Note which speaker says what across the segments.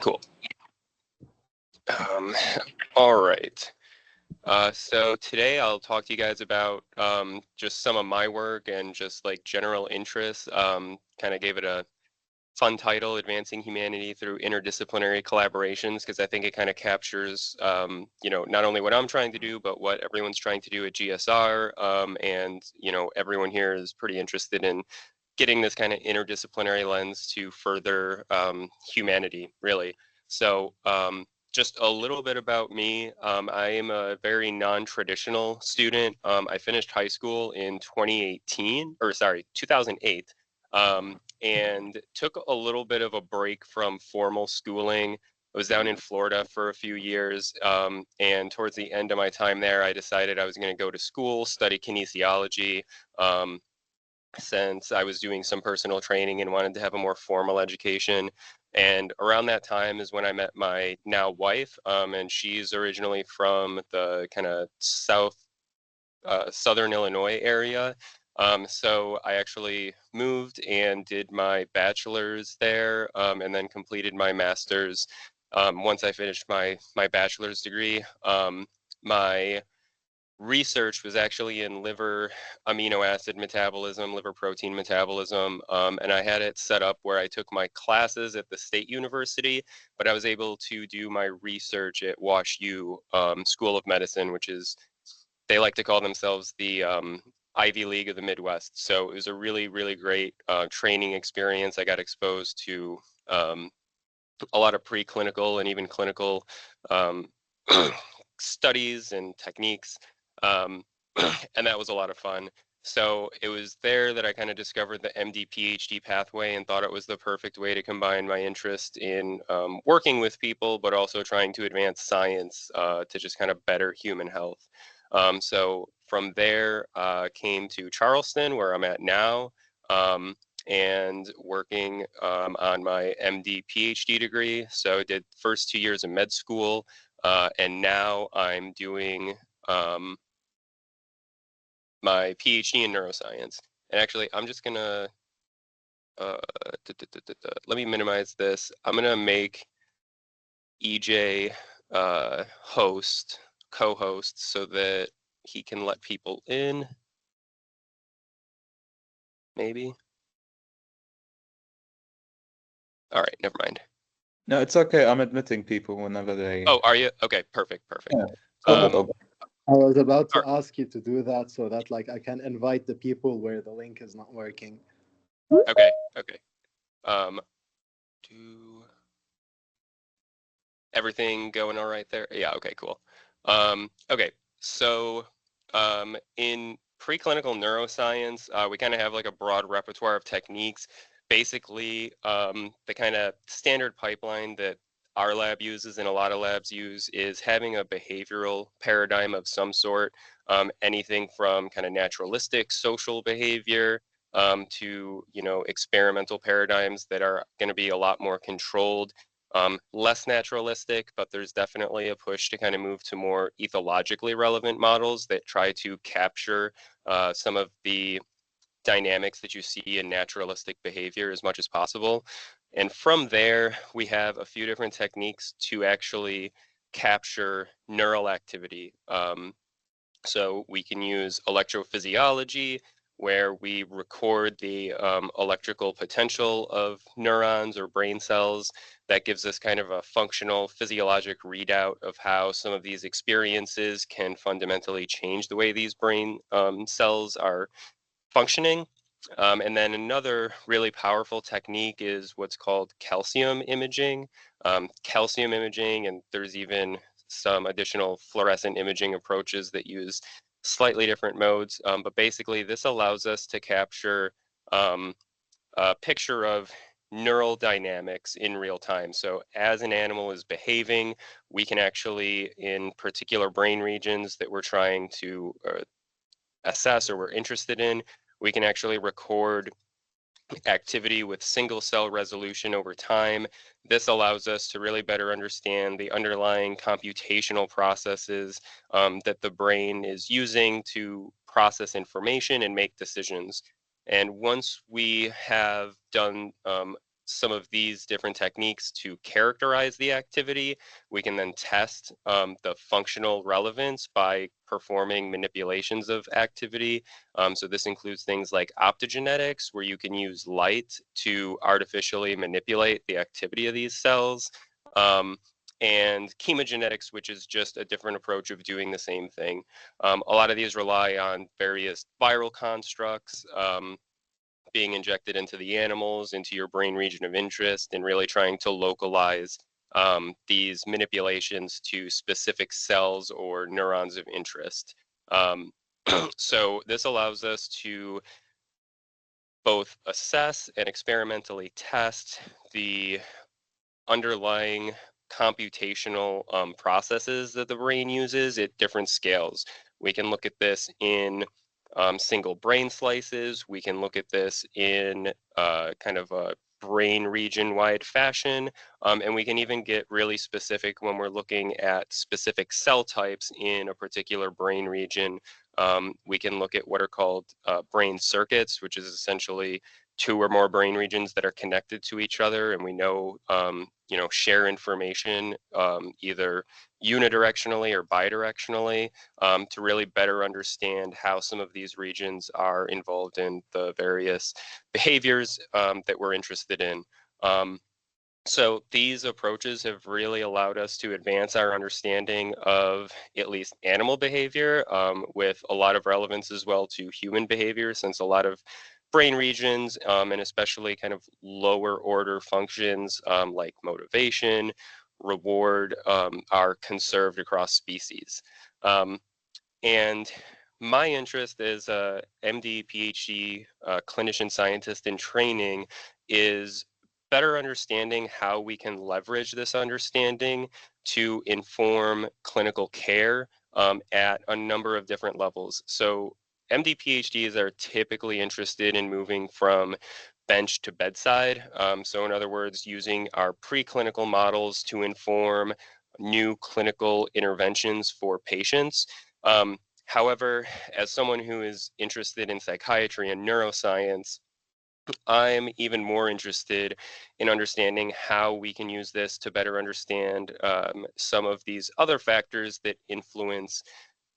Speaker 1: Cool. All right. So today I'll talk to you guys about just some of my work and just like general interests. Kind of gave it a fun title, Advancing Humanity Through Interdisciplinary Collaborations, because I think it kind of captures, not only what I'm trying to do, but what everyone's trying to do at GSR. And, everyone here is pretty interested in getting this kind of interdisciplinary lens to further humanity, really. So just a little bit about me. I am a very non-traditional student. I finished high school in 2008, and took a little bit of a break from formal schooling. I was down in Florida for a few years, and towards the end of my time there, I decided I was going to go to school, study kinesiology, since I was doing some personal training and wanted to have a more formal education. And around that time is when I met my now wife, and she's originally from the kind of southern Illinois area. So I actually moved and did my bachelor's there, and then completed my master's. Once I finished my bachelor's degree, my research was actually in liver amino acid metabolism, liver protein metabolism, and I had it set up where I took my classes at the state university, but I was able to do my research at WashU School of Medicine, which is, they like to call themselves the Ivy League of the Midwest. So it was a really, really great training experience. I got exposed to a lot of preclinical and even clinical studies and techniques. And that was a lot of fun. So it was there that I kind of discovered the MD PhD pathway and thought it was the perfect way to combine my interest in working with people, but also trying to advance science to just kind of better human health. So from there, came to Charleston, where I'm at now, and working on my MD PhD degree. So I did first 2 years of med school, and now I'm doing my PhD in neuroscience. And actually, I'm just gonna, let me minimize this. I'm gonna make EJ co-host, so that he can let people in, maybe. All right, never mind.
Speaker 2: No, it's okay. I'm admitting people whenever they...
Speaker 1: Oh, are you? Okay, perfect.
Speaker 3: Yeah. I was about to ask you to do that so that like I can invite the people where the link is not working.
Speaker 1: Okay. Do everything going all right there? Yeah, okay, cool. Okay, so in preclinical neuroscience, we kind of have like a broad repertoire of techniques. Basically, the kind of standard pipeline that our lab uses and a lot of labs use is having a behavioral paradigm of some sort, anything from kind of naturalistic social behavior to, experimental paradigms that are going to be a lot more controlled, less naturalistic, but there's definitely a push to kind of move to more ethologically relevant models that try to capture some of the dynamics that you see in naturalistic behavior as much as possible. And from there, we have a few different techniques to actually capture neural activity. So we can use electrophysiology, where we record the electrical potential of neurons or brain cells. That gives us kind of a functional physiologic readout of how some of these experiences can fundamentally change the way these brain cells are functioning. And then another really powerful technique is what's called calcium imaging. Calcium imaging, and there's even some additional fluorescent imaging approaches that use slightly different modes. But basically, this allows us to capture a picture of neural dynamics in real time. So as an animal is behaving, we can actually, in particular brain regions that we're trying to assess or we're interested in, we can actually record activity with single cell resolution over time. This allows us to really better understand the underlying computational processes that the brain is using to process information and make decisions. And once we have done some of these different techniques to characterize the activity. We can then test the functional relevance by performing manipulations of activity. So this includes things like optogenetics, where you can use light to artificially manipulate the activity of these cells. And chemogenetics, which is just a different approach of doing the same thing. A lot of these rely on various viral constructs being injected into the animals, into your brain region of interest, and really trying to localize these manipulations to specific cells or neurons of interest. So this allows us to both assess and experimentally test the underlying computational processes that the brain uses at different scales. We can look at this in single brain slices. We can look at this in kind of a brain region wide fashion. And we can even get really specific when we're looking at specific cell types in a particular brain region. We can look at what are called brain circuits, which is essentially two or more brain regions that are connected to each other, and we know share information either unidirectionally or bidirectionally to really better understand how some of these regions are involved in the various behaviors that we're interested in. So these approaches have really allowed us to advance our understanding of at least animal behavior with a lot of relevance as well to human behavior, since a lot of brain regions and especially kind of lower order functions like motivation, reward are conserved across species. And my interest as a MD, PhD, clinician scientist in training is better understanding how we can leverage this understanding to inform clinical care at a number of different levels. So MD, PhDs are typically interested in moving from bench to bedside. So in other words, using our preclinical models to inform new clinical interventions for patients. However, as someone who is interested in psychiatry and neuroscience, I'm even more interested in understanding how we can use this to better understand some of these other factors that influence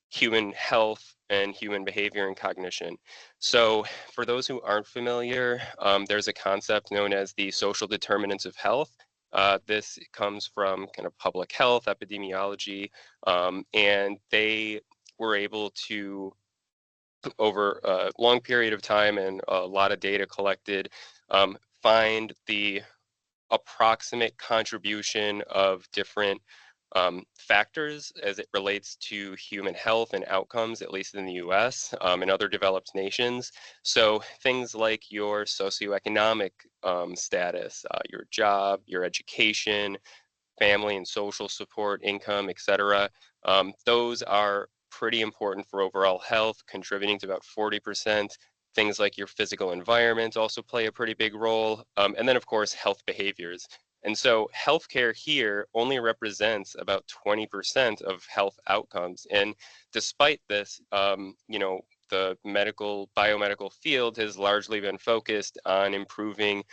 Speaker 1: human health and human behavior and cognition. So for those who aren't familiar, there's a concept known as the social determinants of health. This comes from kind of public health, epidemiology, and they were able to, over a long period of time and a lot of data collected, find the approximate contribution of different factors as it relates to human health and outcomes, at least in the US and other developed nations. So things like your socioeconomic status, your job, your education, family and social support, income, etc. Those are pretty important for overall health, contributing to about 40%. Things like your physical environment also play a pretty big role. And then, of course, health behaviors. And so healthcare here only represents about 20% of health outcomes. And despite this, the biomedical field has largely been focused on improving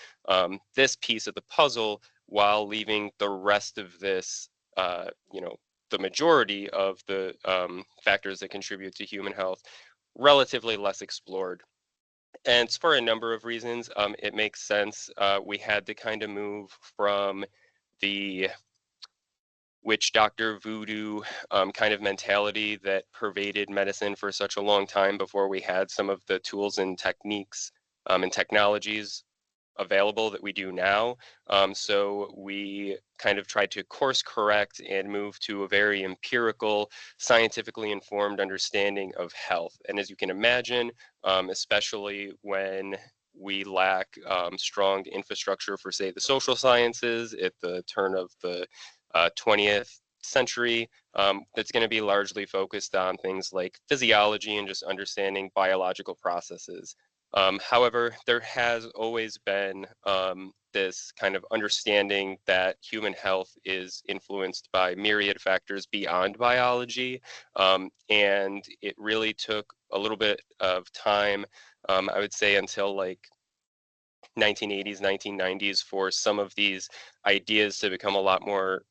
Speaker 1: this piece of the puzzle while leaving the rest of this, the majority of the factors that contribute to human health relatively less explored. And it's for a number of reasons. It makes sense. We had to kind of move from the witch doctor voodoo kind of mentality that pervaded medicine for such a long time before we had some of the tools and techniques and technologies available that we do now. So we kind of tried to course correct and move to a very empirical, scientifically informed understanding of health. And as you can imagine, especially when we lack strong infrastructure for, say, the social sciences at the turn of the 20th century, that's going to be largely focused on things like physiology and just understanding biological processes. However, there has always been this kind of understanding that human health is influenced by myriad factors beyond biology. And it really took a little bit of time, I would say until like 1980s, 1990s for some of these ideas to become a lot more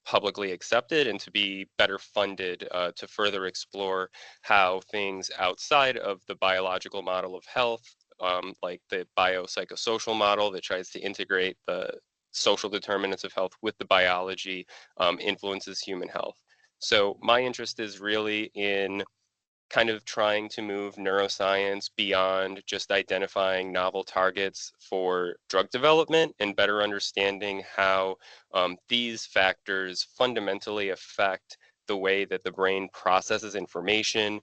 Speaker 1: publicly accepted and to be better funded to further explore how things outside of the biological model of health, like the biopsychosocial model that tries to integrate the social determinants of health with the biology, influences human health. So my interest is really in kind of trying to move neuroscience beyond just identifying novel targets for drug development and better understanding how these factors fundamentally affect the way that the brain processes information,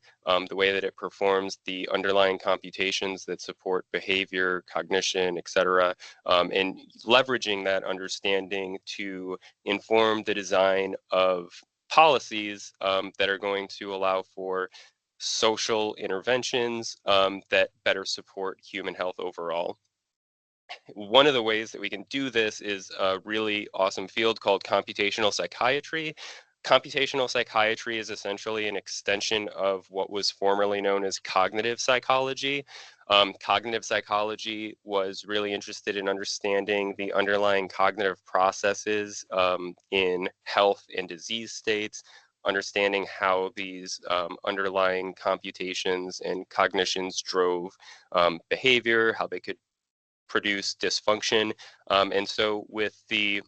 Speaker 1: the way that it performs the underlying computations that support behavior, cognition, etc., and leveraging that understanding to inform the design of policies that are going to allow for social interventions that better support human health overall. One of the ways that we can do this is a really awesome field called computational psychiatry. Computational psychiatry is essentially an extension of what was formerly known as cognitive psychology. Cognitive psychology was really interested in understanding the underlying cognitive processes in health and disease states, understanding how these underlying computations and cognitions drove behavior, how they could produce dysfunction. And so with the,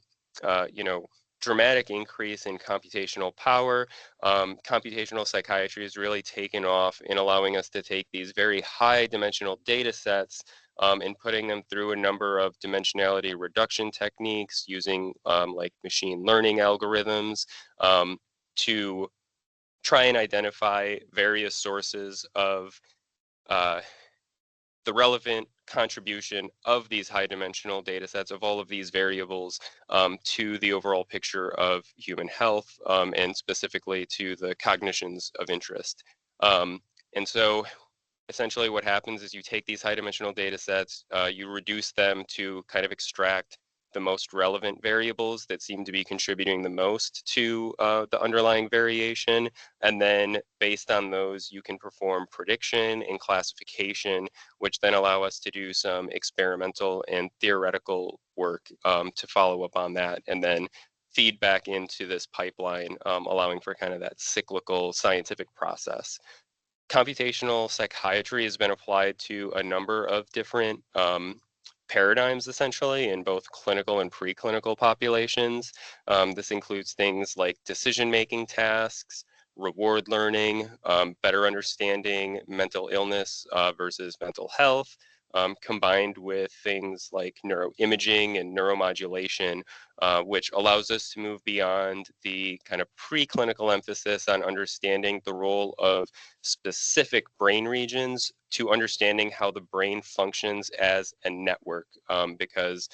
Speaker 1: dramatic increase in computational power, computational psychiatry has really taken off in allowing us to take these very high dimensional data sets and putting them through a number of dimensionality reduction techniques using like machine learning algorithms to try and identify various sources of uh, the relevant contribution of these high dimensional data sets of all of these variables to the overall picture of human health and specifically to the cognitions of interest. And so essentially what happens is you take these high dimensional data sets, you reduce them to kind of extract the most relevant variables that seem to be contributing the most to the underlying variation. And then based on those, you can perform prediction and classification, which then allow us to do some experimental and theoretical work to follow up on that. And then feed back into this pipeline, allowing for kind of that cyclical scientific process. Computational psychiatry has been applied to a number of different paradigms, essentially, in both clinical and preclinical populations. This includes things like decision-making tasks, reward learning, better understanding mental illness versus mental health, combined with things like neuroimaging and neuromodulation, which allows us to move beyond the kind of preclinical emphasis on understanding the role of specific brain regions to understanding how the brain functions as a network, because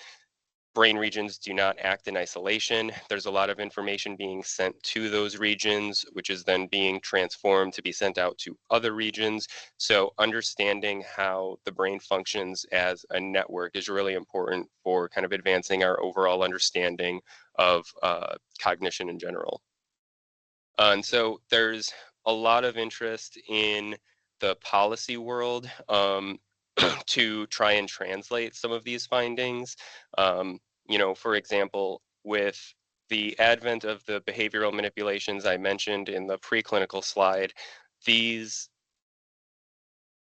Speaker 1: brain regions do not act in isolation. There's a lot of information being sent to those regions, which is then being transformed to be sent out to other regions. So understanding how the brain functions as a network is really important for kind of advancing our overall understanding of cognition in general. And so there's a lot of interest in the policy world to try and translate some of these findings. For example, with the advent of the behavioral manipulations I mentioned in the preclinical slide, these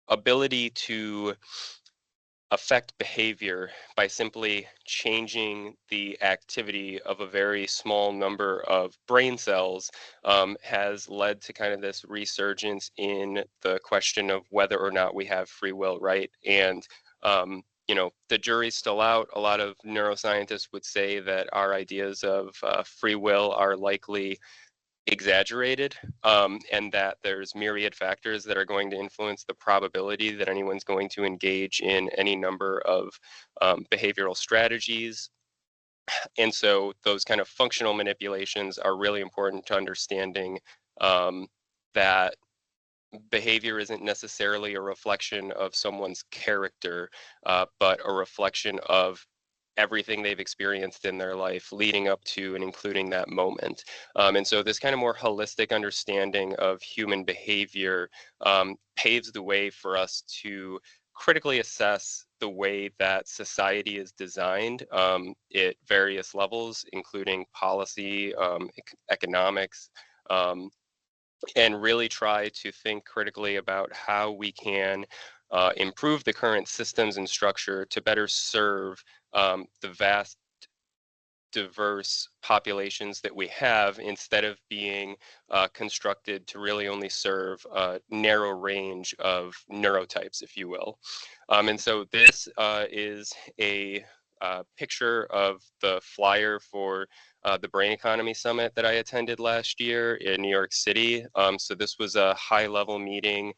Speaker 1: ability to affect behavior by simply changing the activity of a very small number of brain cells has led to kind of this resurgence in the question of whether or not we have free will, right? And the jury's still out. A lot of neuroscientists would say that our ideas of free will are likely exaggerated, and that there's myriad factors that are going to influence the probability that anyone's going to engage in any number of behavioral strategies. And so those kind of functional manipulations are really important to understanding that behavior isn't necessarily a reflection of someone's character, but a reflection of everything they've experienced in their life leading up to and including that moment. And so this kind of more holistic understanding of human behavior paves the way for us to critically assess the the way that society is designed at various levels, including policy, economics, and really try to think critically about how we can improve the current systems and structure to better serve the vast diverse populations that we have, instead of being constructed to really only serve a narrow range of neurotypes, if you will. And so this is a picture of the flyer for the Brain Economy Summit that I attended last year in New York City. So this was a high-level meeting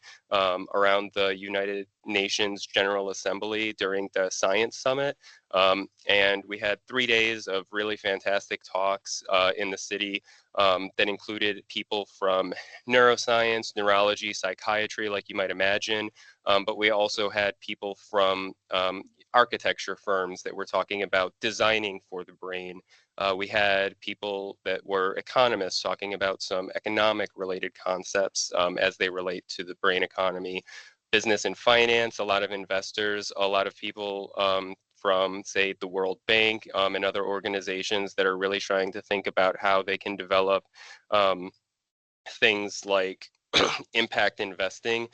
Speaker 1: around the United Nations General Assembly during the Science Summit. And we had 3 days of really fantastic talks in the city that included people from neuroscience, neurology, psychiatry, like you might imagine. But we also had people from architecture firms that were talking about designing for the brain. We had people that were economists talking about some economic related concepts as they relate to the brain economy. Business and finance, a lot of investors, a lot of people from, say, the World Bank and other organizations that are really trying to think about how they can develop things like impact investing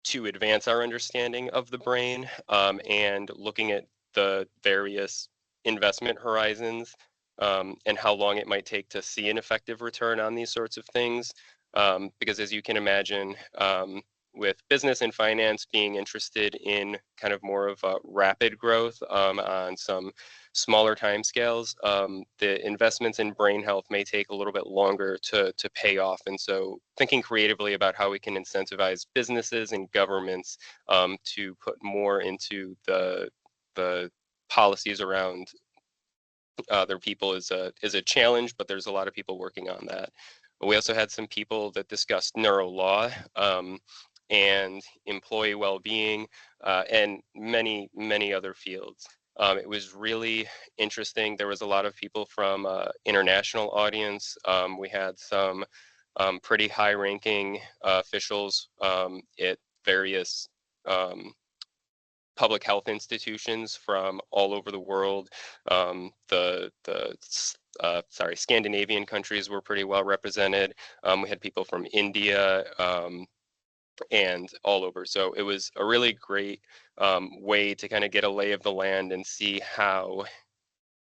Speaker 1: to advance our understanding of the brain, and looking at the various investment horizons and how long it might take to see an effective return on these sorts of things. Because as you can imagine, with business and finance being interested in kind of more of a rapid growth on some smaller timescales, the investments in brain health may take a little bit longer to pay off. And so thinking creatively about how we can incentivize businesses and governments to put more into the policies around their people is a challenge, but there's a lot of people working on that. We also had some people that discussed neuro law and employee well-being and many other fields. It was really interesting. There was a lot of people from international audience. We had some pretty high-ranking officials at various public health institutions from all over the world. Scandinavian countries were pretty well represented. We had people from India and all over. So it was a really great way to kind of get a lay of the land and see how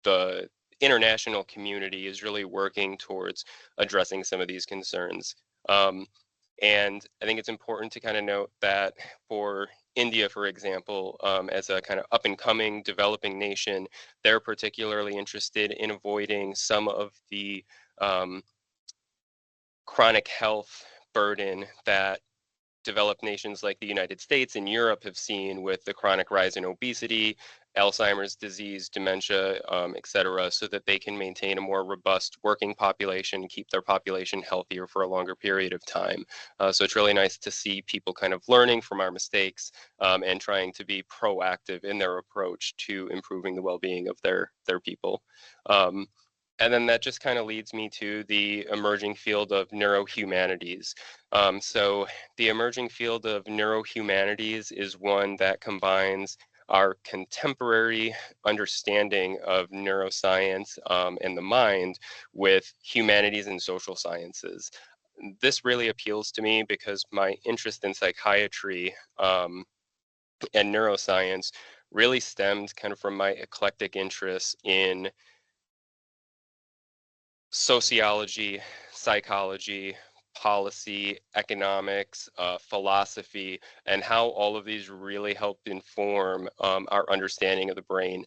Speaker 1: the international community is really working towards addressing some of these concerns. And I think it's important to kind of note that for India, for example, as a kind of up and coming developing nation, they're particularly interested in avoiding some of the chronic health burden that developed nations like the United States and Europe have seen with the chronic rise in obesity, Alzheimer's disease, dementia, et cetera, so that they can maintain a more robust working population, keep their population healthier for a longer period of time. So it's really nice to see people kind of learning from our mistakes and trying to be proactive in their approach to improving the well-being of their people. And then that just kind of leads me to the emerging field of neurohumanities. So the emerging field of neurohumanities is one that combines our contemporary understanding of neuroscience and the mind with humanities and social sciences. This really appeals to me because my interest in psychiatry and neuroscience really stemmed kind of from my eclectic interests in sociology, psychology, policy, economics, philosophy, and how all of these really help inform our understanding of the brain.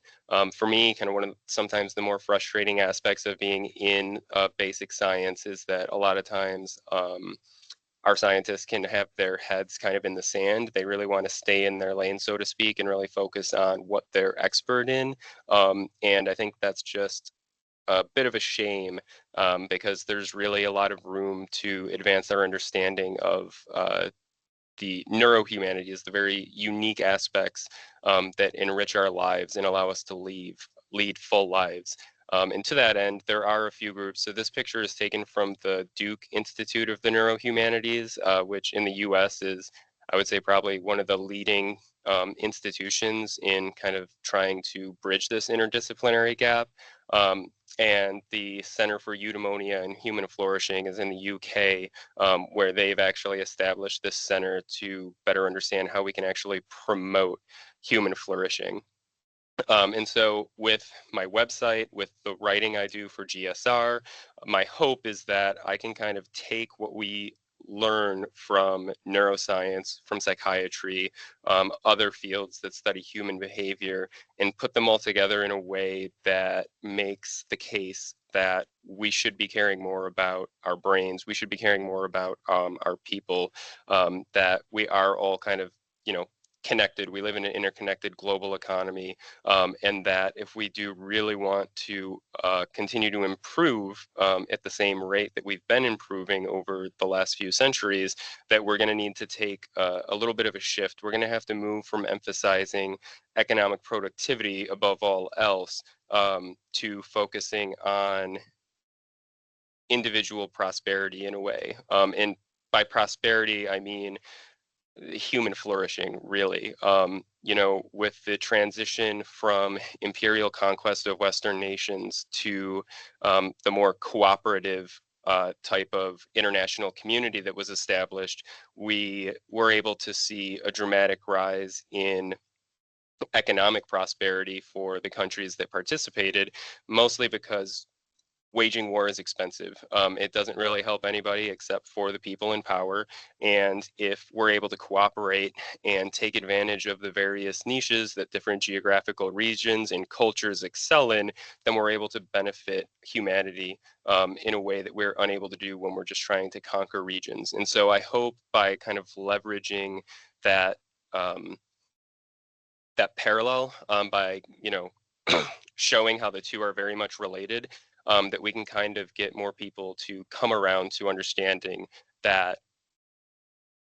Speaker 1: For me, kind of one of sometimes the more frustrating aspects of being in basic science is that a lot of times our scientists can have their heads kind of in the sand. They really want to stay in their lane, so to speak, and really focus on what they're expert in. And I think that's just a bit of a shame because there's really a lot of room to advance our understanding of the neurohumanities, the very unique aspects that enrich our lives and allow us to lead full lives. And to that end, there are a few groups. So this picture is taken from the Duke Institute of the Neurohumanities, which in the US is, I would say, probably one of the leading institutions in kind of trying to bridge this interdisciplinary gap. And the Center for Eudaimonia and Human Flourishing is in the UK, where they've actually established this center to better understand how we can actually promote human flourishing. And so with my website, with the writing I do for GSR, my hope is that I can kind of take what we learn from neuroscience, from psychiatry, other fields that study human behavior, and put them all together in a way that makes the case that we should be caring more about our brains, we should be caring more about our people, that we are all kind of, you know, connected. We live in an interconnected global economy, and that if we do really want to continue to improve at the same rate that we've been improving over the last few centuries, that we're going to need to take a little bit of a shift. We're going to have to move from emphasizing economic productivity above all else to focusing on individual prosperity in a way. And by prosperity, I mean human flourishing, really. You know, with the transition from imperial conquest of Western nations to the more cooperative type of international community that was established, we were able to see a dramatic rise in economic prosperity for the countries that participated, mostly because waging war is expensive. It doesn't really help anybody except for the people in power. And if we're able to cooperate and take advantage of the various niches that different geographical regions and cultures excel in, then we're able to benefit humanity in a way that we're unable to do when we're just trying to conquer regions. And so I hope by kind of leveraging that that parallel, by, you know, showing how the two are very much related, that we can kind of get more people to come around to understanding that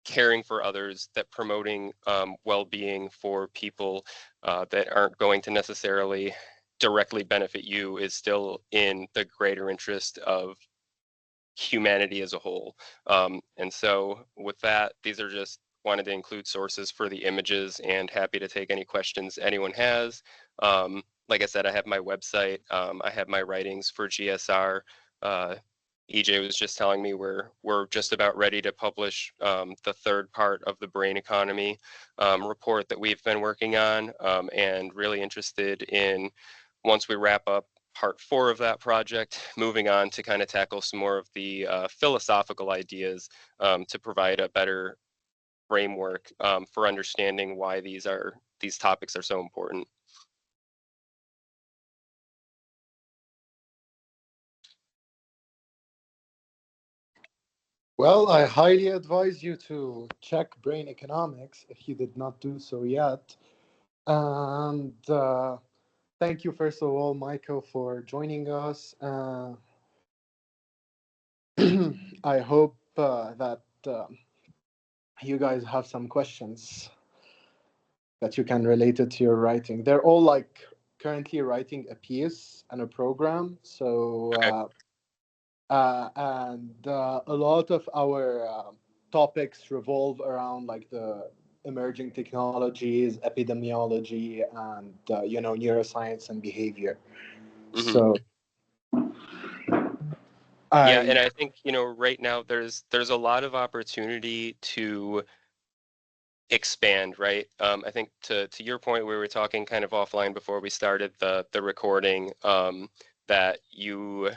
Speaker 1: caring for others, that promoting well-being for people that aren't going to necessarily directly benefit you is still in the greater interest of humanity as a whole. And so with that, these are just wanted to include sources for the images, and happy to take any questions anyone has. Like I said, I have my website. I have my writings for GSR. EJ was just telling me we're just about ready to publish the third part of the brain economy report that we've been working on, and really interested in, once we wrap up part 4 of that project, moving on to kind of tackle some more of the philosophical ideas to provide a better framework for understanding why these topics are so important.
Speaker 3: Well, I highly advise you to check Brain Economics if you did not do so yet. And thank you, first of all, Michael, for joining us. I hope that you guys have some questions that you can relate it to your writing. They're all like currently writing a piece and a program. So,
Speaker 1: Okay.
Speaker 3: and a lot of our topics revolve around like the emerging technologies, epidemiology, and neuroscience and behavior.
Speaker 1: Mm-hmm.
Speaker 3: So,
Speaker 1: Yeah,
Speaker 3: I
Speaker 1: and I think, you know, right now there's a lot of opportunity to expand, right? I think to your point, we were talking kind of offline before we started the recording, that you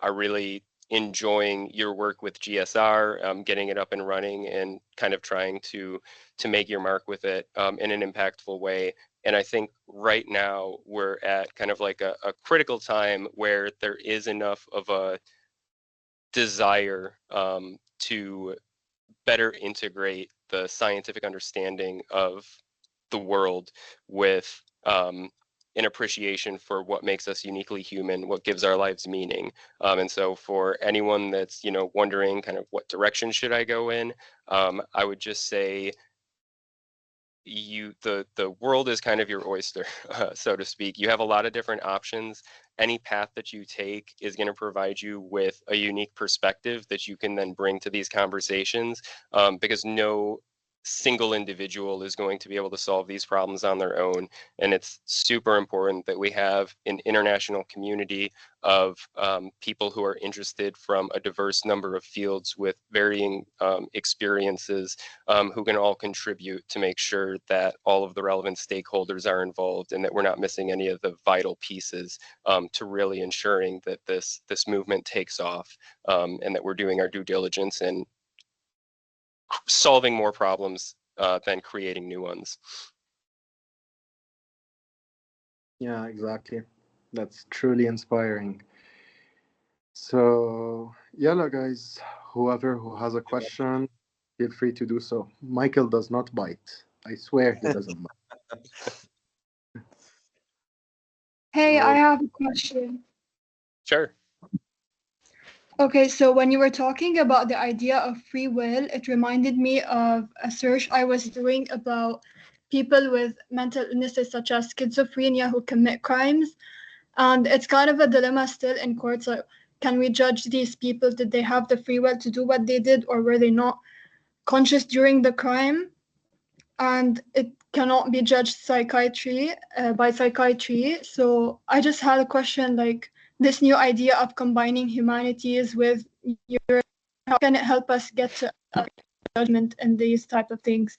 Speaker 1: are really enjoying your work with GSR, getting it up and running, and kind of trying to make your mark with it in an impactful way. And I think right now we're at kind of like a critical time where there is enough of a desire to better integrate the scientific understanding of the world with an appreciation for what makes us uniquely human, what gives our lives meaning. And so for anyone that's, you know, wondering kind of what direction should I go in, I would just say the world is kind of your oyster, so to speak. You have a lot of different options. Any path that you take is going to provide you with a unique perspective that you can then bring to these conversations, because no single individual is going to be able to solve these problems on their own. And it's super important that we have an international community of people who are interested from a diverse number of fields with varying experiences, who can all contribute to make sure that all of the relevant stakeholders are involved and that we're not missing any of the vital pieces to really ensuring that this movement takes off, and that we're doing our due diligence and solving more problems than creating new ones.
Speaker 3: Yeah, exactly. That's truly inspiring. So, yalla, guys, whoever who has a question, feel free to do so. Michael does not bite. I swear he doesn't bite.
Speaker 4: Hey, I
Speaker 3: So,
Speaker 4: have a question.
Speaker 1: Sure.
Speaker 4: Okay, so when you were talking about the idea of free will, it reminded me of a search I was doing about people with mental illnesses such as schizophrenia who commit crimes. And it's kind of a dilemma still in courts. Like, can we judge these people? Did they have the free will to do what they did, or were they not conscious during the crime? And it cannot be judged by psychiatry. So I just had a question, like this new idea of combining humanities with your, how can it help us get to a judgment in these type of things?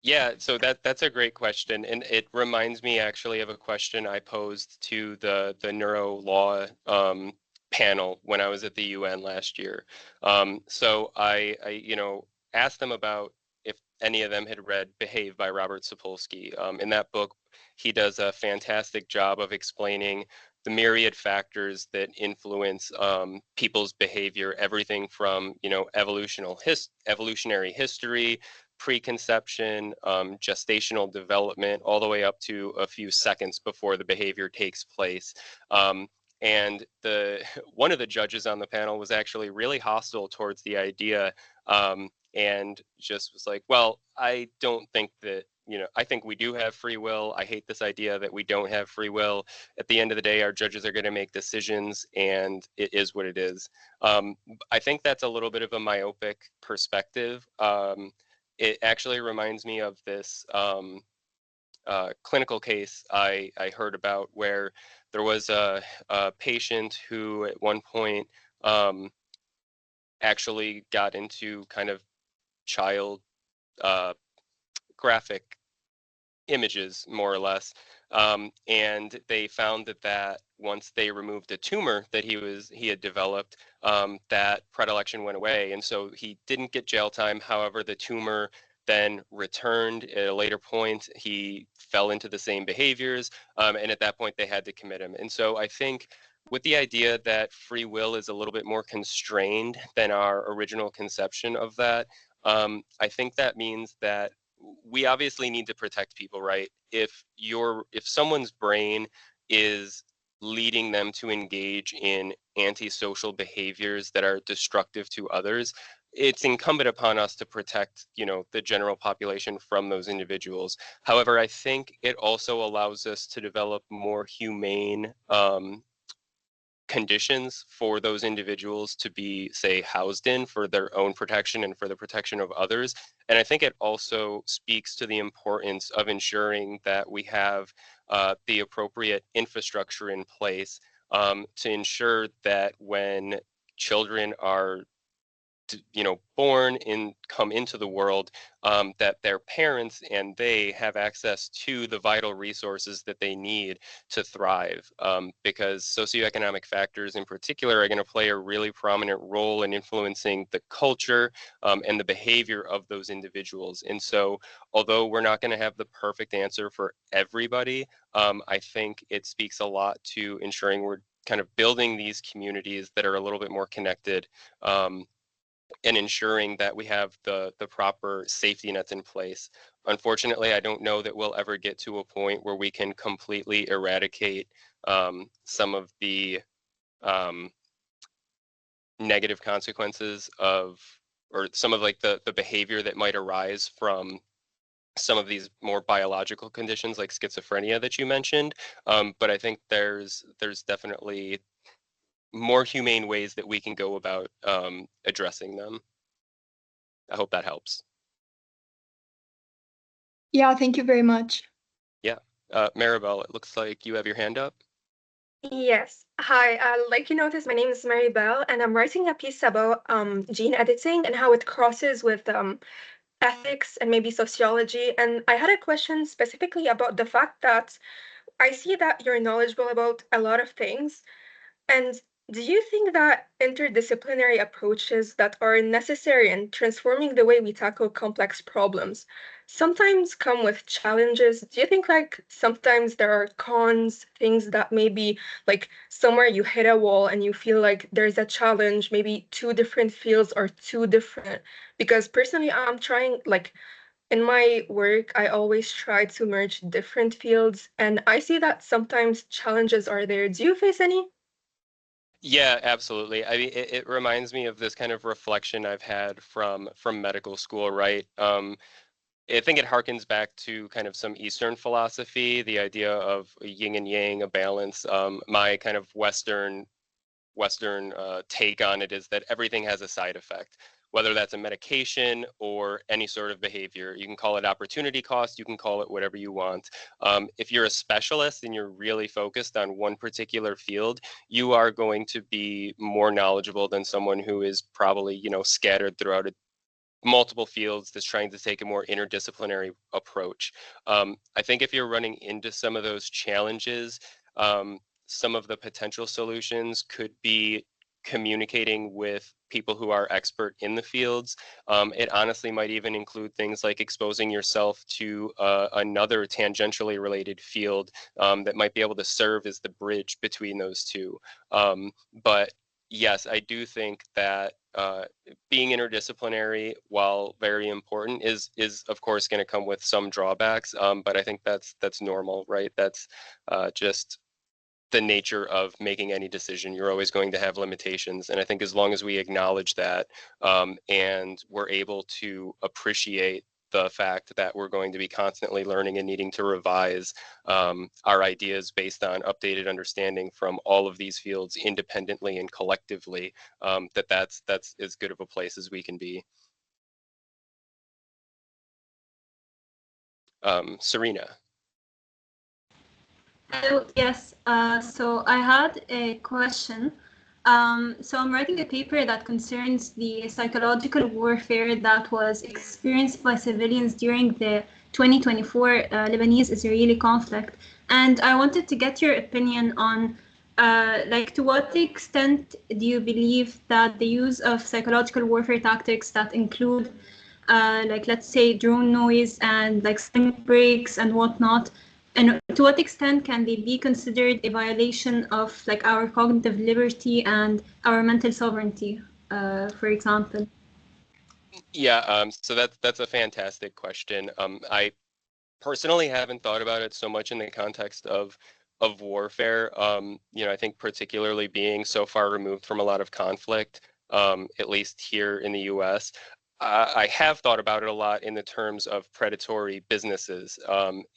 Speaker 1: Yeah, so that's a great question, and it reminds me actually of a question I posed to the neuro law panel when I was at the UN last year. So I asked them about if any of them had read Behave by Robert Sapolsky. In that book, he does a fantastic job of explaining the myriad factors that influence people's behavior, everything from evolutionary history, preconception, gestational development, all the way up to a few seconds before the behavior takes place. And one of the judges on the panel was actually really hostile towards the idea, and just was like, well, I don't think that, I think we do have free will. I hate this idea that we don't have free will. At the end of the day, our judges are going to make decisions, and it is what it is. I think that's a little bit of a myopic perspective. It actually reminds me of this clinical case I heard about where there was a patient who at one point actually got into kind of child uh, graphic images, more or less. And they found that once they removed a tumor that he had developed, that predilection went away, and so he didn't get jail time. However, the tumor then returned at a later point. He fell into the same behaviors, and at that point they had to commit him. And so I think with the idea that free will is a little bit more constrained than our original conception of that, I think that means that we obviously need to protect people, right? If someone's brain is leading them to engage in antisocial behaviors that are destructive to others, it's incumbent upon us to protect, the general population from those individuals. However, I think it also allows us to develop more humane conditions for those individuals to be, say, housed in for their own protection and for the protection of others. And I think it also speaks to the importance of ensuring that we have the appropriate infrastructure in place to ensure that when children are born and come into the world, that their parents and they have access to the vital resources that they need to thrive, because socioeconomic factors in particular are going to play a really prominent role in influencing the culture and the behavior of those individuals. And so although we're not going to have the perfect answer for everybody, I think it speaks a lot to ensuring we're kind of building these communities that are a little bit more connected, and ensuring that we have the proper safety nets in place. Unfortunately, I don't know that we'll ever get to a point where we can completely eradicate some of the um, negative consequences of, or some of like the behavior that might arise from some of these more biological conditions like schizophrenia that you mentioned. But I think there's definitely more humane ways that we can go about addressing them. I hope that helps.
Speaker 4: Yeah, thank you very much.
Speaker 1: Yeah. Maribel, it looks like you have your hand up.
Speaker 5: Yes. Hi. Like you noticed, my name is Mary Bell, and I'm writing a piece about gene editing and how it crosses with ethics and maybe sociology. And I had a question specifically about the fact that I see that you're knowledgeable about a lot of things. And do you think that interdisciplinary approaches that are necessary in transforming the way we tackle complex problems sometimes come with challenges? Do you think like sometimes there are cons, things that maybe like somewhere you hit a wall and you feel like there's a challenge, maybe two different fields are too different? Because personally, I'm trying like in my work, I always try to merge different fields, and I see that sometimes challenges are there. Do you face any?
Speaker 1: Yeah, absolutely. I mean, it reminds me of this kind of reflection I've had from medical school, right? I think it harkens back to kind of some Eastern philosophy, the idea of a yin and yang, a balance. My kind of Western take on it is that everything has a side effect, whether that's a medication or any sort of behavior. You can call it opportunity cost, you can call it whatever you want. If you're a specialist and you're really focused on one particular field, you are going to be more knowledgeable than someone who is probably, scattered throughout multiple fields that's trying to take a more interdisciplinary approach. I think if you're running into some of those challenges, some of the potential solutions could be communicating with people who are expert in the fields. It honestly might even include things like exposing yourself to another tangentially related field that might be able to serve as the bridge between those two. But yes, I do think that being interdisciplinary, while very important, is of course going to come with some drawbacks. But I think that's normal, right? That's just the nature of making any decision. You're always going to have limitations, and I think as long as we acknowledge that and we're able to appreciate the fact that we're going to be constantly learning and needing to revise our ideas based on updated understanding from all of these fields independently and collectively, that's as good of a place as we can be. Serena.
Speaker 6: Hello, yes. So I had a question. So I'm writing a paper that concerns the psychological warfare that was experienced by civilians during the 2024 Lebanese-Israeli conflict. And I wanted to get your opinion on, like, to what extent do you believe that the use of psychological warfare tactics that include, like, let's say, drone noise and like sling breaks and whatnot, and to what extent can they be considered a violation of like our cognitive liberty and our mental sovereignty, for example?
Speaker 1: Yeah, so that's a fantastic question. I personally haven't thought about it so much in the context of warfare. I think particularly being so far removed from a lot of conflict, at least here in the U.S. I have thought about it a lot in the terms of predatory businesses,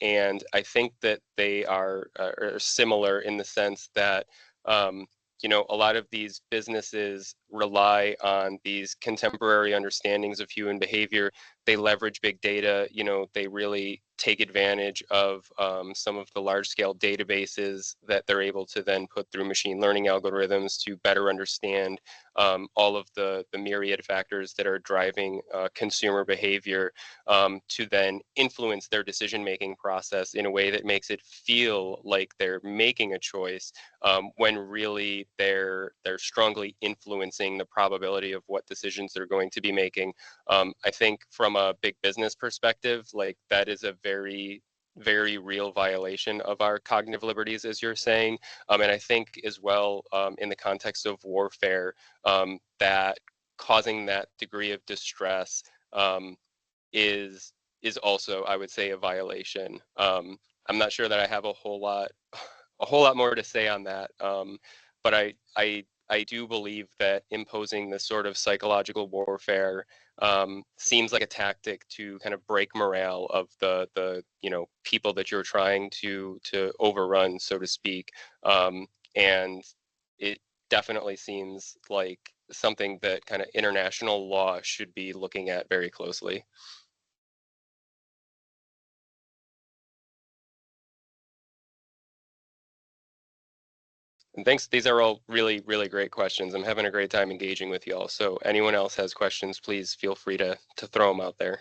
Speaker 1: and I think that they are similar in the sense that a lot of these businesses rely on these contemporary understandings of human behavior. They leverage big data. They really take advantage of some of the large scale databases that they're able to then put through machine learning algorithms to better understand all of the myriad factors that are driving consumer behavior, to then influence their decision making process in a way that makes it feel like they're making a choice, when really they're strongly influencing the probability of what decisions they're going to be making. I think from a big business perspective, like that is a very, very real violation of our cognitive liberties, as you're saying. And I think as well, in the context of warfare, that causing that degree of distress is also, I would say, a violation. I'm not sure that I have a whole lot more to say on that, but I do believe that imposing this sort of psychological warfare seems like a tactic to kind of break morale of the people that you're trying to overrun, so to speak, and it definitely seems like something that kind of international law should be looking at very closely. And thanks. These are all really, really great questions. I'm having a great time engaging with y'all. So anyone else has questions, please feel free to throw them out there.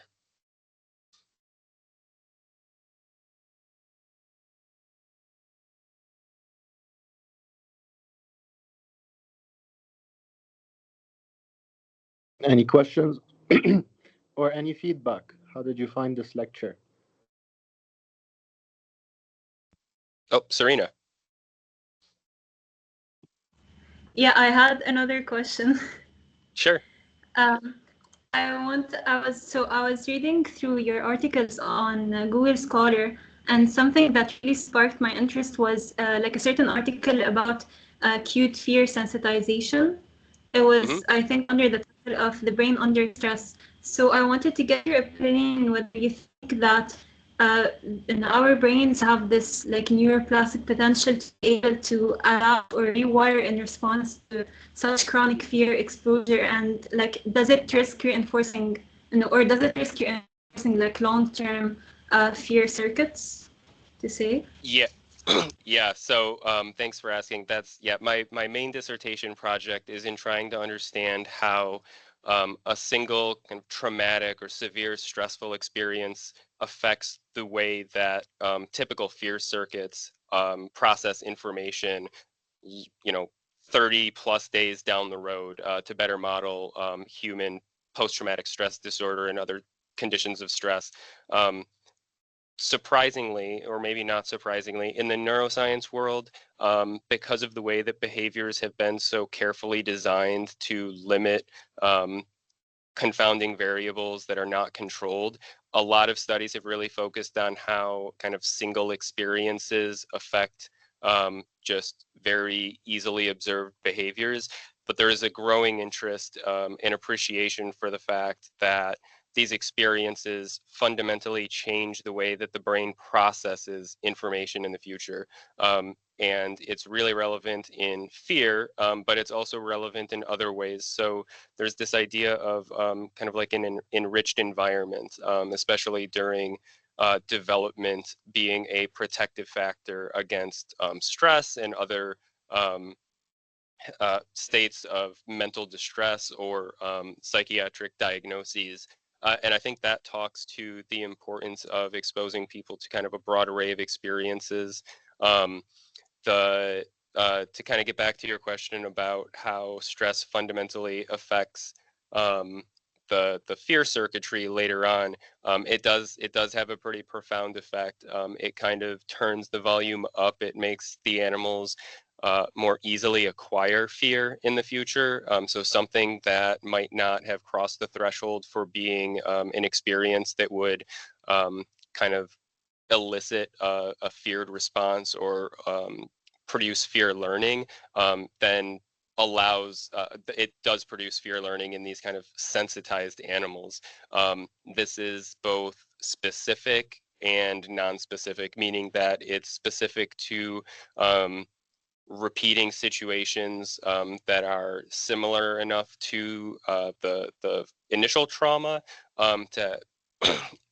Speaker 3: Any questions or any feedback? How did you find this lecture?
Speaker 1: Oh, Serena.
Speaker 6: Yeah, I had another question.
Speaker 1: Sure.
Speaker 6: I was reading through your articles on Google Scholar, and something that really sparked my interest was like a certain article about acute fear sensitization. It was, I think, under the title of The Brain Under Stress. So I wanted to get your opinion whether you think that in our brains have this like neuroplastic potential to be able to adapt or rewire in response to such chronic fear exposure, and like does it risk reinforcing, or does it risk reinforcing like long-term fear circuits, to say?
Speaker 1: Yeah. Yeah, so thanks for asking. That's, yeah, my main dissertation project is in trying to understand how a single kind of traumatic or severe stressful experience affects the way that typical fear circuits process information, 30 plus days down the road to better model human post-traumatic stress disorder and other conditions of stress. Surprisingly, or maybe not surprisingly, in the neuroscience world, because of the way that behaviors have been so carefully designed to limit confounding variables that are not controlled, a lot of studies have really focused on how kind of single experiences affect just very easily observed behaviors. But there is a growing interest and appreciation for the fact that these experiences fundamentally change the way that the brain processes information in the future. And it's really relevant in fear, but it's also relevant in other ways. So there's this idea of kind of like an enriched environment, especially during development, being a protective factor against stress and other states of mental distress or psychiatric diagnoses. And I think that talks to the importance of exposing people to kind of a broad array of experiences. To kind of get back to your question about how stress fundamentally affects the fear circuitry later on, it does have a pretty profound effect. It kind of turns the volume up. It makes the animals more easily acquire fear in the future. So something that might not have crossed the threshold for being an experience that would kind of elicit a feared response or produce fear learning, then allows it does produce fear learning in these kind of sensitized animals. This is both specific and non-specific, meaning that it's specific to repeating situations that are similar enough to the initial trauma to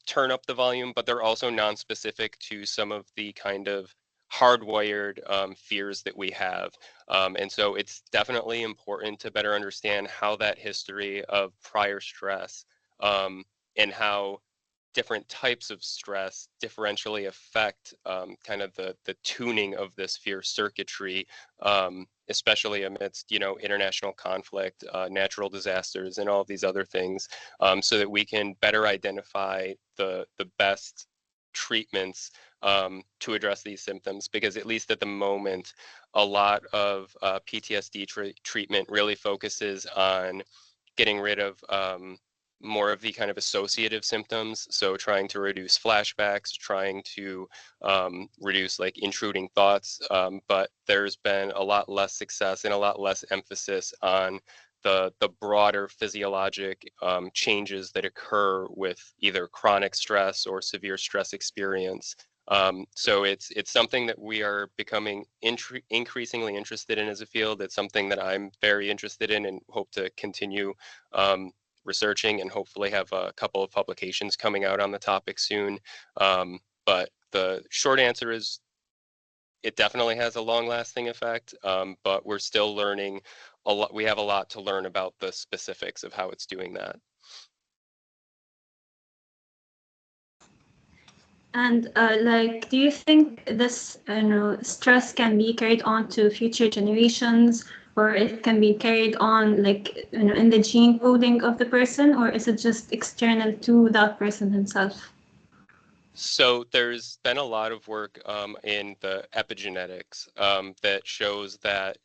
Speaker 1: turn up the volume, but they're also non-specific to some of the kind of hardwired fears that we have. And so it's definitely important to better understand how that history of prior stress and how different types of stress differentially affect kind of the tuning of this fear circuitry, especially amidst international conflict, natural disasters, and all of these other things, so that we can better identify the best treatments to address these symptoms. Because at least at the moment, a lot of PTSD treatment really focuses on getting rid of more of the kind of associative symptoms. So trying to reduce flashbacks, trying to reduce like intruding thoughts. But there's been a lot less success and a lot less emphasis on the broader physiologic changes that occur with either chronic stress or severe stress experience. So it's something that we are becoming increasingly interested in as a field. It's something that I'm very interested in and hope to continue researching, and hopefully have a couple of publications coming out on the topic soon. But the short answer is it definitely has a long-lasting effect, but we're still learning a lot. We have a lot to learn about the specifics of how it's doing that.
Speaker 6: And like, do you think this stress can be carried on to future generations, or it can be carried on like in the gene coding of the person, or is it just external to that person himself?
Speaker 1: So there's been a lot of work in the epigenetics that shows that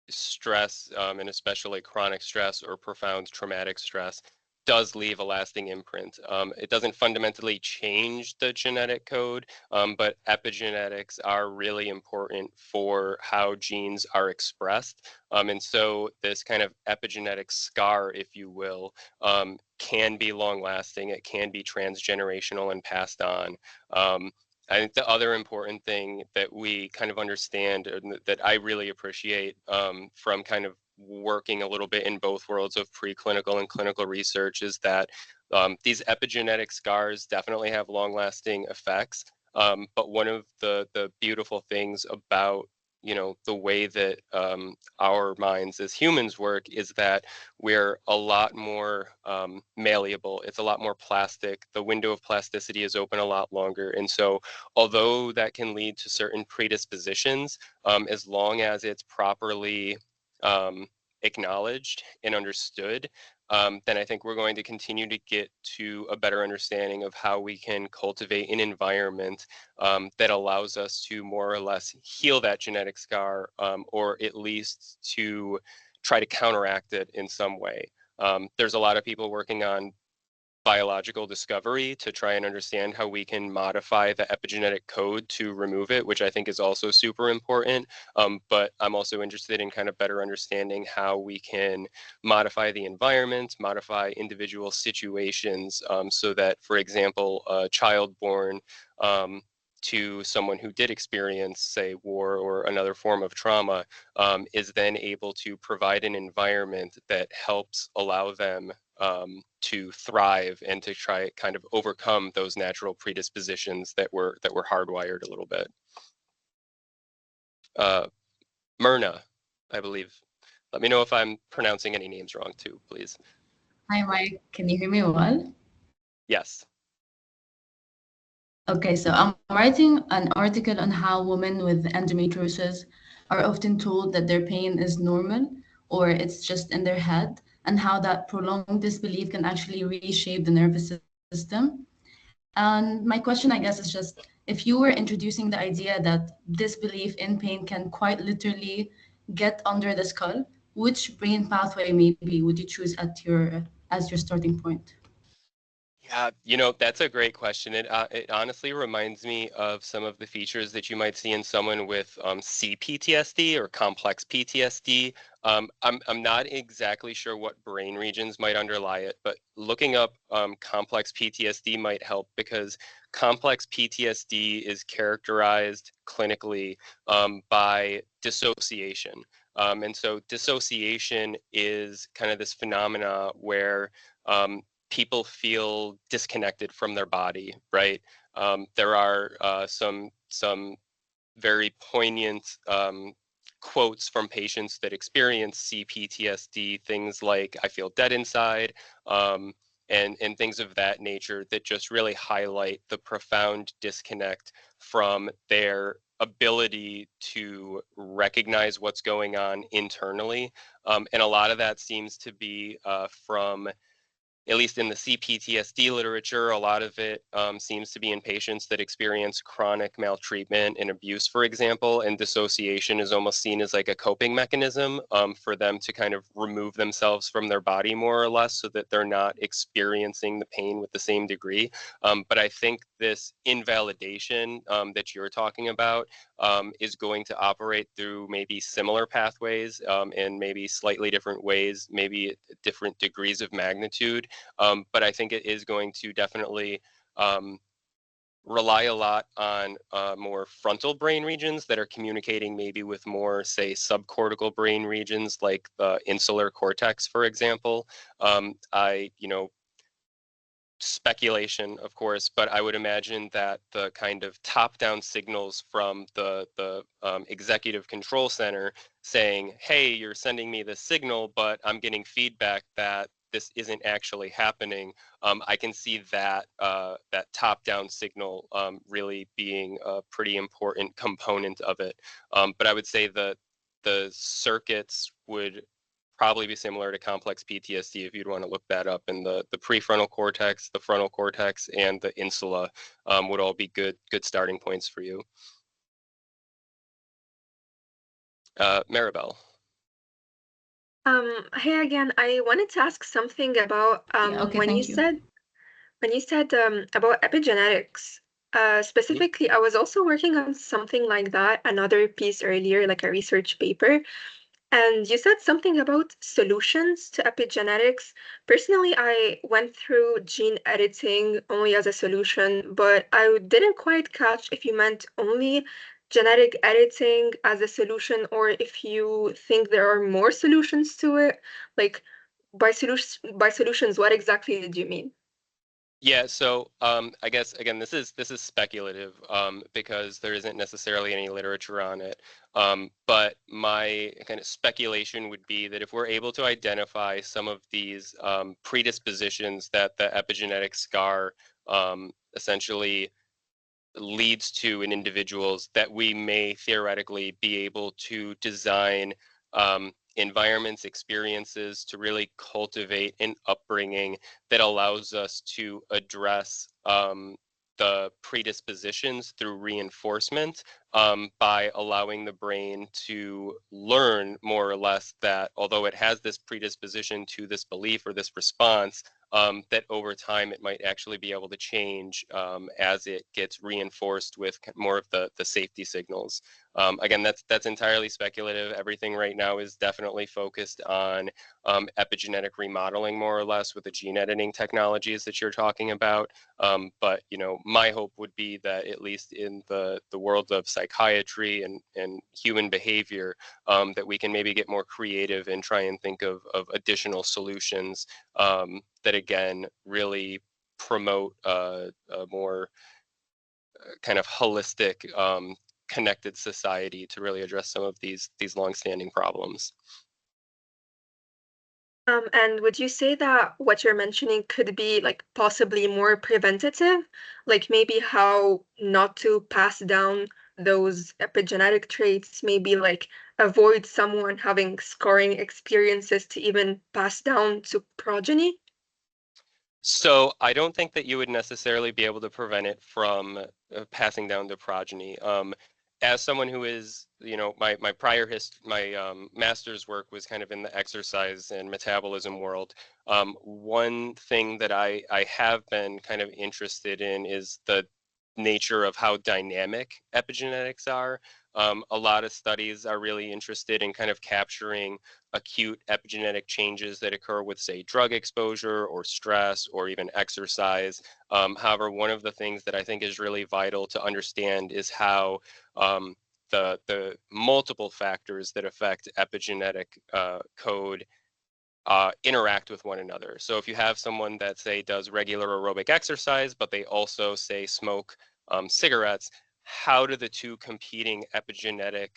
Speaker 1: stress, and especially chronic stress or profound traumatic stress, does leave a lasting imprint. It doesn't fundamentally change the genetic code, but epigenetics are really important for how genes are expressed. And so this kind of epigenetic scar, if you will, can be long lasting. It can be transgenerational and passed on. I think the other important thing that we kind of understand, and that I really appreciate from kind of working a little bit in both worlds of preclinical and clinical research, is that these epigenetic scars definitely have long-lasting effects. But one of the beautiful things about the way that our minds as humans work is that we're a lot more malleable. It's a lot more plastic. The window of plasticity is open a lot longer. And so although that can lead to certain predispositions, as long as it's properly acknowledged and understood, then I think we're going to continue to get to a better understanding of how we can cultivate an environment that allows us to more or less heal that genetic scar, or at least to try to counteract it in some way. There's a lot of people working on biological discovery to try and understand how we can modify the epigenetic code to remove it, which I think is also super important. But I'm also interested in kind of better understanding how we can modify the environment, modify individual situations, so that, for example, a child born to someone who did experience, say, war or another form of trauma, is then able to provide an environment that helps allow them to thrive and to try kind of overcome those natural predispositions that were hardwired a little bit. Myrna, I believe. Let me know if I'm pronouncing any names wrong too, please.
Speaker 7: Hi, Mike. Can you hear me well?
Speaker 1: Yes.
Speaker 7: Okay, so I'm writing an article on how women with endometriosis are often told that their pain is normal or it's just in their head, and how that prolonged disbelief can actually reshape the nervous system. And my question, I guess, is just if you were introducing the idea that this belief in pain can quite literally get under the skull, which brain pathway maybe would you choose as your starting point?
Speaker 1: Yeah, that's a great question. It honestly reminds me of some of the features that you might see in someone with CPTSD or complex PTSD. I'm not exactly sure what brain regions might underlie it, but looking up complex PTSD might help, because complex PTSD is characterized clinically by dissociation. And so dissociation is kind of this phenomena where people feel disconnected from their body, right? There are some very poignant quotes from patients that experience CPTSD, things like "I feel dead inside," and things of that nature, that just really highlight the profound disconnect from their ability to recognize what's going on internally. And a lot of that seems to be from, at least in the CPTSD literature, a lot of it seems to be in patients that experience chronic maltreatment and abuse, for example, and dissociation is almost seen as like a coping mechanism for them to kind of remove themselves from their body, more or less, so that they're not experiencing the pain with the same degree. But I think this invalidation that you're talking about is going to operate through maybe similar pathways and maybe slightly different ways, maybe different degrees of magnitude. But I think it is going to definitely rely a lot on more frontal brain regions that are communicating maybe with more, say, subcortical brain regions, like the insular cortex, for example. I speculation, of course, but I would imagine that the kind of top-down signals from the executive control center saying, hey, you're sending me this signal, but I'm getting feedback that this isn't actually happening. I can see that that top-down signal really being a pretty important component of it. But I would say that the circuits would probably be similar to complex PTSD if you'd want to look that up. And the prefrontal cortex, the frontal cortex, and the insula would all be good starting points for you. Maribel.
Speaker 5: Hey again, I wanted to ask something about
Speaker 7: okay,
Speaker 5: when you
Speaker 7: thank you.
Speaker 5: said about epigenetics. Specifically, I was also working on something like that, another piece earlier, like a research paper. And you said something about solutions to epigenetics. Personally, I went through gene editing only as a solution, but I didn't quite catch if you meant only genetic editing as a solution or if you think there are more solutions to it. Like by solutions, what exactly did you mean?
Speaker 1: Yeah, so I guess again this is speculative because there isn't necessarily any literature on it. But my kind of speculation would be that if we're able to identify some of these predispositions that the epigenetic scar essentially leads to in individuals, that we may theoretically be able to design environments, experiences to really cultivate an upbringing that allows us to address the predispositions through reinforcement by allowing the brain to learn more or less that although it has this predisposition to this belief or this response, that over time it might actually be able to change as it gets reinforced with more of the safety signals. Again, that's entirely speculative. Everything right now is definitely focused on epigenetic remodeling, more or less, with the gene editing technologies that you're talking about. But you know, my hope would be that at least in the world of psychiatry and human behavior, that we can maybe get more creative and try and think of additional solutions that again really promote a more kind of holistic, connected society to really address some of these longstanding problems.
Speaker 5: And would you say that what you're mentioning could be like possibly more preventative? Like maybe how not to pass down those epigenetic traits, maybe like avoid someone having scarring experiences to even pass down to progeny?
Speaker 1: So I don't think that you would necessarily be able to prevent it from passing down to progeny. As someone who is, you know, my master's work was kind of in the exercise and metabolism world. One thing that I have been kind of interested in is the nature of how dynamic epigenetics are. A lot of studies are really interested in kind of capturing acute epigenetic changes that occur with, say, drug exposure or stress or even exercise. However, one of the things that I think is really vital to understand is how the multiple factors that affect epigenetic code interact with one another. So if you have someone that, say, does regular aerobic exercise, but they also, say, smoke cigarettes, how do the two competing epigenetic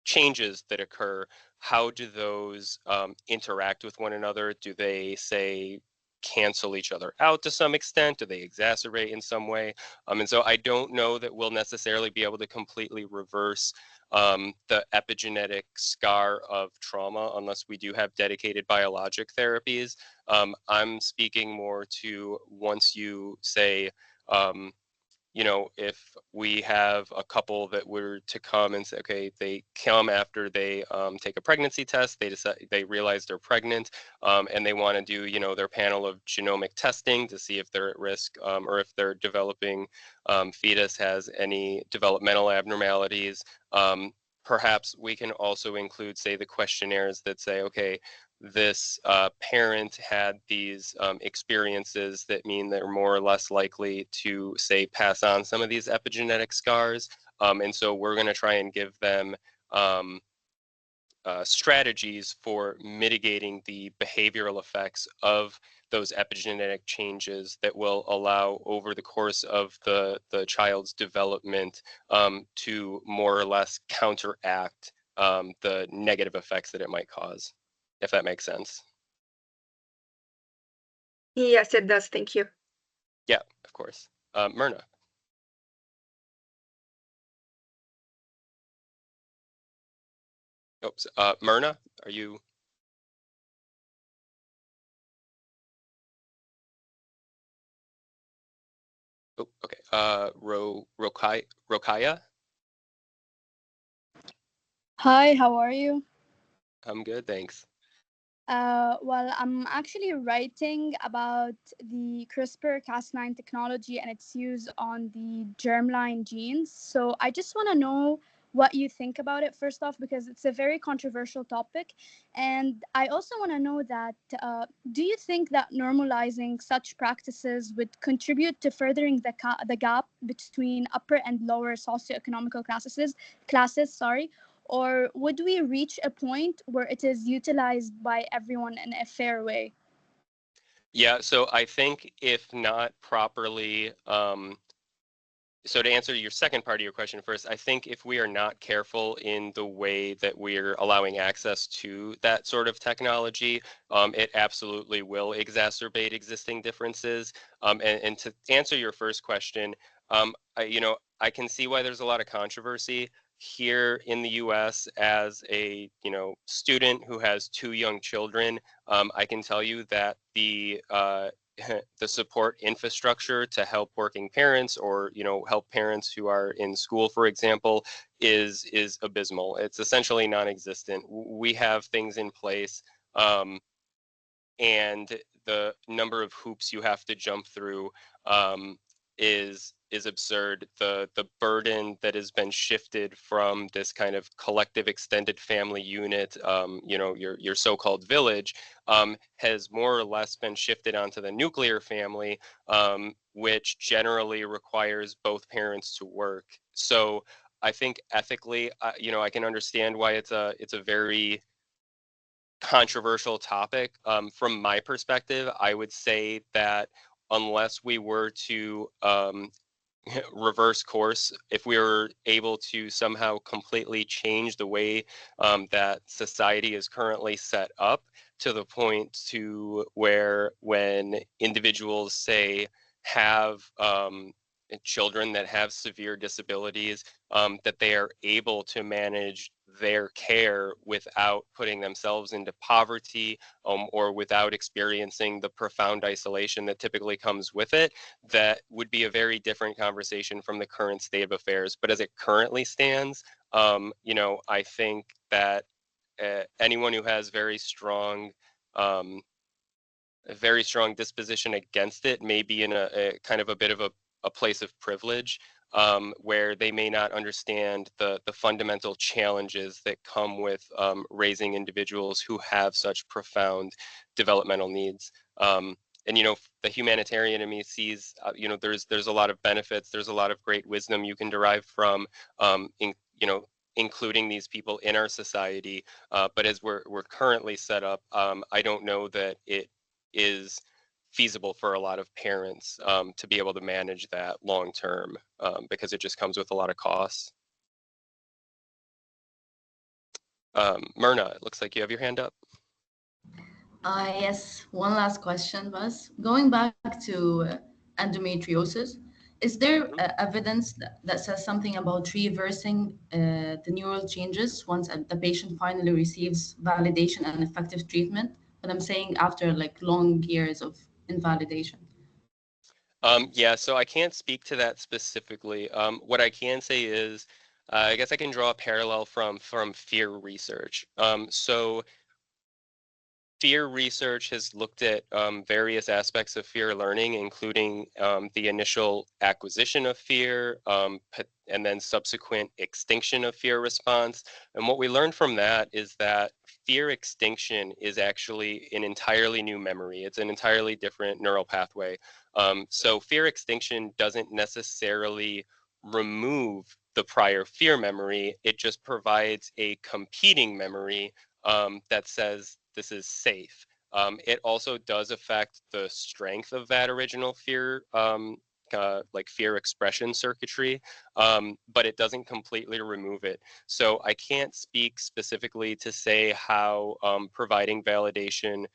Speaker 1: changes that occur, how do those interact with one another? Do they, say, cancel each other out to some extent? Do they exacerbate in some way? And so I don't know that we'll necessarily be able to completely reverse the epigenetic scar of trauma unless we do have dedicated biologic therapies. I'm speaking more to once you say, you know, if we have a couple that were to come and say, okay, they come after they take a pregnancy test, they decide, they realize they're pregnant, and they want to do, you know, their panel of genomic testing to see if they're at risk or if their developing fetus has any developmental abnormalities. Perhaps we can also include, say, the questionnaires that say, okay, this parent had these experiences that mean they're more or less likely to, say, pass on some of these epigenetic scars. And so we're going to try and give them strategies for mitigating the behavioral effects of those epigenetic changes that will allow over the course of the child's development to more or less counteract the negative effects that it might cause, if that makes sense.
Speaker 5: Yes, it does. Thank you.
Speaker 1: Yeah, of course. Myrna. Oops. Myrna, are you? Oh, okay. Rokaya.
Speaker 8: Hi, how are you?
Speaker 1: I'm good, thanks.
Speaker 8: Well, I'm actually writing about the CRISPR-Cas9 technology and its use on the germline genes. So I just want to know what you think about it, first off, because it's a very controversial topic. And I also want to know that, do you think that normalizing such practices would contribute to furthering the gap between upper and lower socioeconomical classes, or would we reach a point where it is utilized by everyone in a fair way?
Speaker 1: Yeah, so I think if not properly, so to answer your second part of your question first, I think if we are not careful in the way that we're allowing access to that sort of technology, it absolutely will exacerbate existing differences. And to answer your first question, I can see why there's a lot of controversy here in the U.S. as a student who has 2 young children. I can tell you that the support infrastructure to help working parents or help parents who are in school, for example, is abysmal. It's essentially non-existent. We have things in place, and the number of hoops you have to jump through is absurd. The burden that has been shifted from this kind of collective extended family unit, your so-called village, has more or less been shifted onto the nuclear family, which generally requires both parents to work. So I think ethically, I can understand why it's a very controversial topic. From my perspective, I would say that unless we were to reverse course, if we were able to somehow completely change the way that society is currently set up to the point to where when individuals say have children that have severe disabilities, that they are able to manage their care without putting themselves into poverty, or without experiencing the profound isolation that typically comes with it, that would be a very different conversation from the current state of affairs. But as it currently stands, I think that anyone who has a very strong disposition against it may be in a kind of a bit of a place of privilege, where they may not understand the fundamental challenges that come with raising individuals who have such profound developmental needs. And the humanitarian in me sees, there's a lot of benefits. There's a lot of great wisdom you can derive from, including these people in our society. But as we're currently set up, I don't know that it is feasible for a lot of parents to be able to manage that long term, because it just comes with a lot of costs. Myrna, it looks like you have your hand up.
Speaker 7: Yes, one last question, Buzz. Going back to endometriosis, is there evidence that says something about reversing the neural changes once the patient finally receives validation and effective treatment? But I'm saying after like long years of invalidation.
Speaker 1: Yeah, so I can't speak to that specifically. What I can say is, I guess I can draw a parallel from fear research. So fear research has looked at various aspects of fear learning, including the initial acquisition of fear, and then subsequent extinction of fear response. And what we learned from that is that fear extinction is actually an entirely new memory. It's an entirely different neural pathway. So fear extinction doesn't necessarily remove the prior fear memory. It just provides a competing memory that says this is safe. It also does affect the strength of that original fear, like fear expression circuitry, but it doesn't completely remove it. So I can't speak specifically to say how providing validation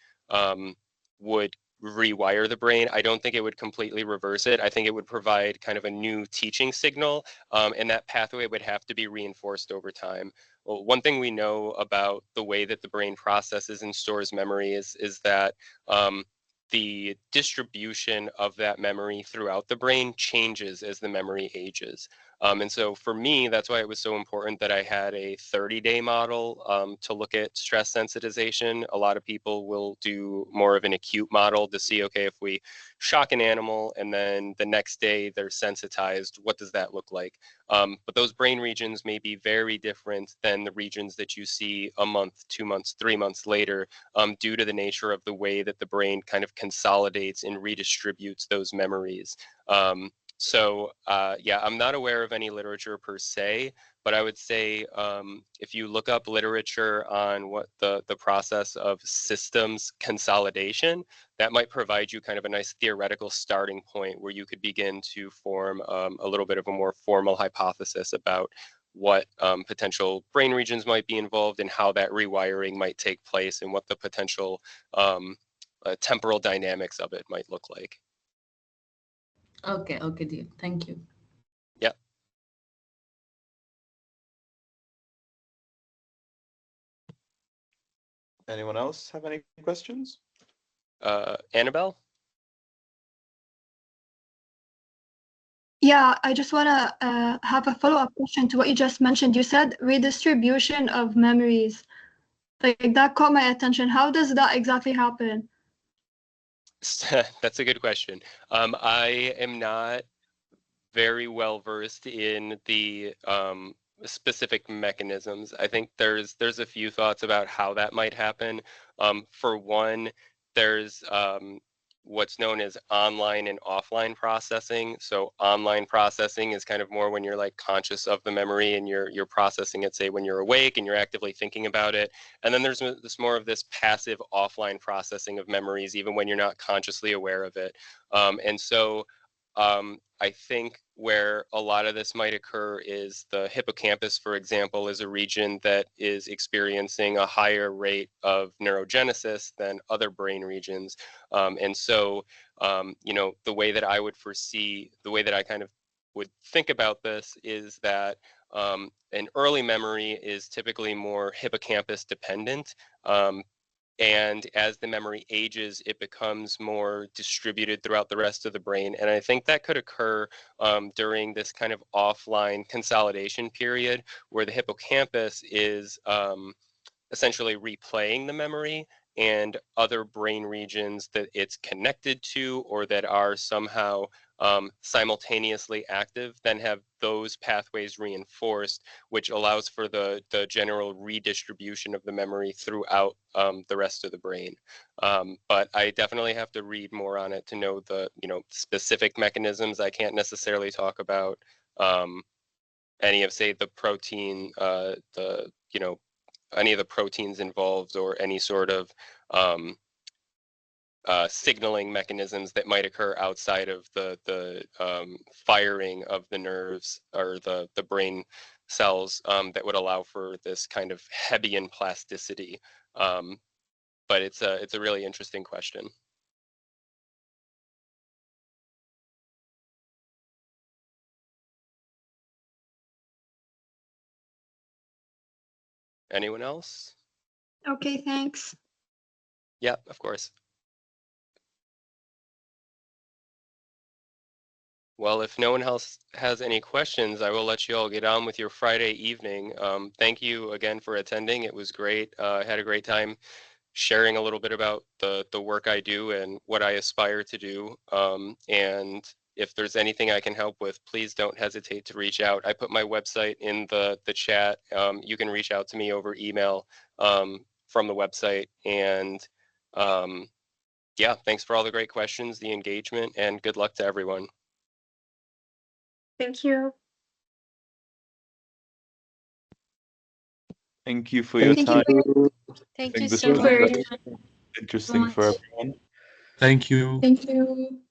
Speaker 1: would rewire the brain. I don't think it would completely reverse it. I think it would provide kind of a new teaching signal, and that pathway would have to be reinforced over time. Well, one thing we know about the way that the brain processes and stores memory is that the distribution of that memory throughout the brain changes as the memory ages. And so for me, that's why it was so important that I had a 30-day model to look at stress sensitization. A lot of people will do more of an acute model to see, okay, if we shock an animal and then the next day they're sensitized, what does that look like? But those brain regions may be very different than the regions that you see a month, 2 months, 3 months later, due to the nature of the way that the brain kind of consolidates and redistributes those memories. So yeah, I'm not aware of any literature per se, but I would say if you look up literature on what the process of systems consolidation, that might provide you kind of a nice theoretical starting point where you could begin to form a little bit of a more formal hypothesis about what potential brain regions might be involved and how that rewiring might take place and what the potential temporal dynamics of it might look like.
Speaker 7: Okay, okay, deal. Thank you.
Speaker 1: Yeah.
Speaker 2: Anyone else have any questions?
Speaker 1: Annabelle?
Speaker 4: Yeah, I just want to have a follow-up question to what you just mentioned. You said redistribution of memories. Like that caught my attention. How does that exactly happen?
Speaker 1: That's a good question. I am not very well versed in the specific mechanisms. I think there's a few thoughts about how that might happen. For one, there's what's known as online and offline processing. So online processing is kind of more when you're like conscious of the memory and you're processing it, say when you're awake and you're actively thinking about it. And then there's this more of this passive offline processing of memories, even when you're not consciously aware of it. And so I think where a lot of this might occur is the hippocampus, for example, is a region that is experiencing a higher rate of neurogenesis than other brain regions. And so, you know, the way that I would foresee, the way that I kind of would think about this is that an early memory is typically more hippocampus dependent. And as the memory ages, it becomes more distributed throughout the rest of the brain. And I think that could occur during this kind of offline consolidation period where the hippocampus is essentially replaying the memory, and other brain regions that it's connected to or that are somehow simultaneously active then have those pathways reinforced, which allows for the general redistribution of the memory throughout the rest of the brain. But I definitely have to read more on it to know the specific mechanisms. I can't necessarily talk about any of, say, the protein, any of the proteins involved or any sort of signaling mechanisms that might occur outside of the firing of the nerves or the brain cells that would allow for this kind of Hebbian plasticity. But it's a really interesting question. Anyone else?
Speaker 4: Okay, thanks.
Speaker 1: Yeah, of course. Well, if no one else has any questions, I will let you all get on with your Friday evening. Thank you again for attending. It was great. I had a great time sharing a little bit about the work I do and what I aspire to do. And if there's anything I can help with, please don't hesitate to reach out. I put my website in the chat. You can reach out to me over email from the website. And yeah, thanks for all the great questions, the engagement, and good luck to everyone.
Speaker 5: Thank you.
Speaker 2: Thank you for your
Speaker 4: Thank
Speaker 2: time.
Speaker 4: you.
Speaker 2: I
Speaker 9: Thank
Speaker 2: think
Speaker 9: you
Speaker 2: this
Speaker 9: so
Speaker 2: was
Speaker 5: much.
Speaker 2: very interesting for everyone.
Speaker 10: Thank you.
Speaker 4: Thank you.